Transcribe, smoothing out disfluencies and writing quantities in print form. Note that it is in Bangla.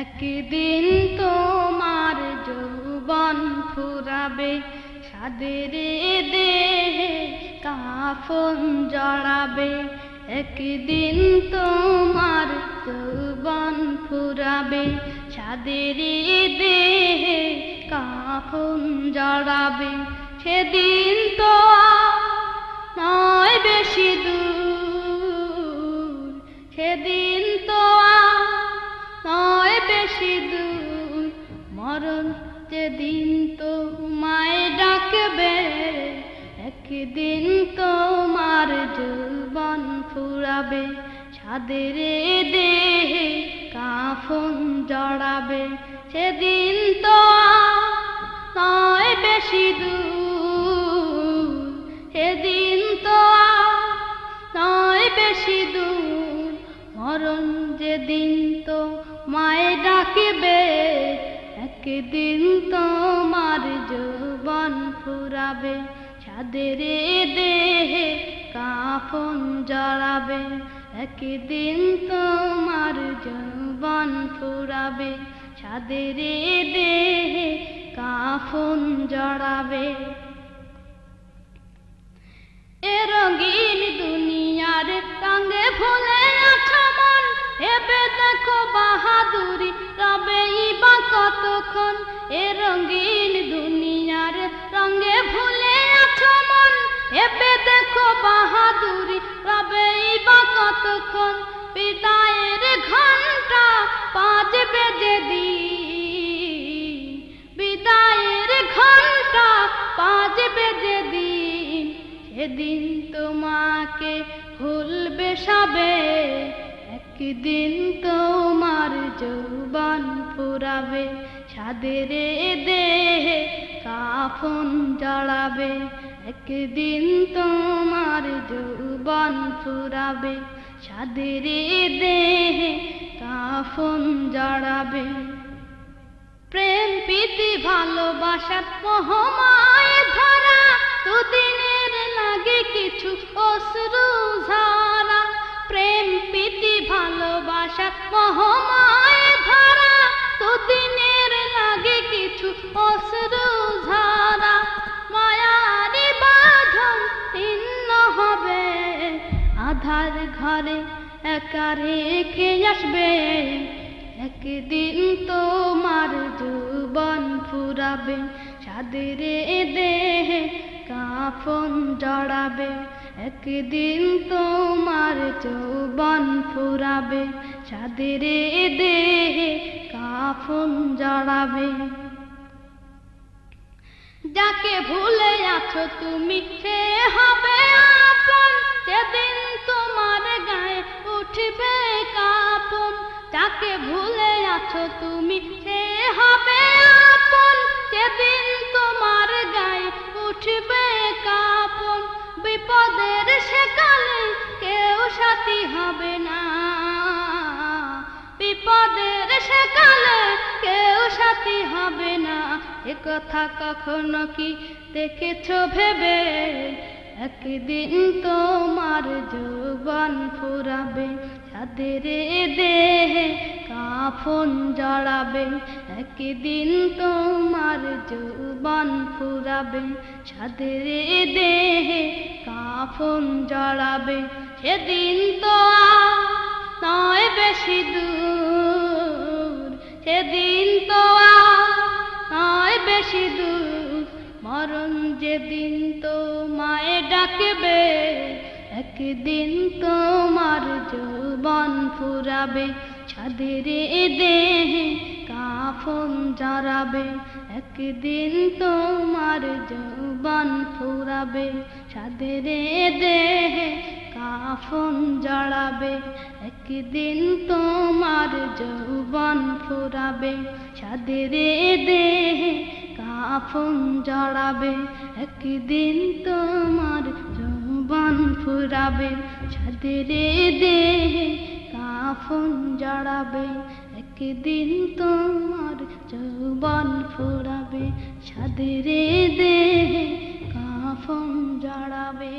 একদিন তোমার যৌবন ফুরাবে, সাদের দেহে কাফন জড়াবে। একদিন তোমার যৌবন ফুরাবে, সাদের দেহে কাফন জড়াবে। সেদিন তো নয় বেশি দূর, সেদিন তো নয় বেশি দূর, মরণ যেদিন তোমায় ডাকবে। একদিন তোমার যৌবন ফুরাবে, সাদের দেহে কাফন জড়াবে। সেদিন তো নয় বেশি দূর, সেদিন তো নয় বেশি দূর, মরণ যেদিন তোমায় ডাকবে। একদিন তোমার যৌবন ফুরাবে, সাদের দেহে কাফন জড়াবে। একদিন তোমার যৌবন ফুরাবে, সাদের দেহে কাফন জড়াবে। এ রঙিন দুনিয়ার রঙে ভুলে আছো মন, ভেবে দেখো বাহাদুরি রবেই বা কতক্ষণ। এ রঙিন দুনিয়ার রঙে ভুলে আছো মন, ভেবে দেখো বাহাদুরি রবেই বা কতক্ষণ। বিদায়ের ঘন্টা বাজবে যেদিন, বিদায়ের ঘন্টা বাজবে যেদিন, সেদিন তোমাকে ভুলবে সবে। একদিন তোমার যৌবন ফুরাবে, সাদের দেহে কাফন জড়াবে। একদিন তোমার যৌবন ফুরাবে, সাদের দেহে কাফন জড়াবে। প্রেম প্রীতি ভালোবাসার মোহমায় ধরা, দুদিনের লাগে কিছু অশ্রু ঝরা। প্রেম প্রীতি ভালোবাসার মোহমায় ধরা, দুদিনের লাগে কিছু অশ্রু ঝরা। মায়ারি বাঁধন ছিন্ন হবে, আধার ঘরে একা রেখে আসবে। একদিন তোমার যৌবন ফুরাবে, সাদের দেহে কাফন জড়াবে। একদিন তোমার যৌবন ফুরাবে, সাদের দেহে কাফন জড়াবে। যাকে ভুলে আছো তুমি সে হবে আপন, যেদিন তোমার গায়ে উঠবে কাঁপন। যাকে ভুলে আছো তুমি সে হবে আপন, যেদিন তোমার গায়ে উঠবে কাঁপন। বিপদের সেকালে কেউ সাথী হবে না, বিপদের সেকালে কেউ সাথী হবে না। এ কথা কখনো কি দেখেছো ভেবে? একদিন তোমার যৌবন ফুরাবে, সাদের দেহে কাফন জড়াবে। একদিন তোমার যৌবন ফুরাবে, সাদের দেহে কাফন জড়াবে। সেদিন তো নয় বেশি দূর, সেদিন তো নয় বেশি দূর, মরণ যেদিন তোমায় ডাকবে। একদিন তোমার যৌবন ফুরাবে, সাদের দেহে কাফন জড়াবে। একদিন তোমার যৌবন ফুরাবে, সাদের দেহে কাফন জড়াবে। একদিন তোমার যৌবন ফুরাবে, সাদের দেহে কাফন জড়াবে। একদিন তোমার যৌবন ফুরাবে, সাদের দেহে কাফন জড়াবে। একদিন তোমার যৌবন ফুরাবে, সাদের দেহে কাফন জড়াবে।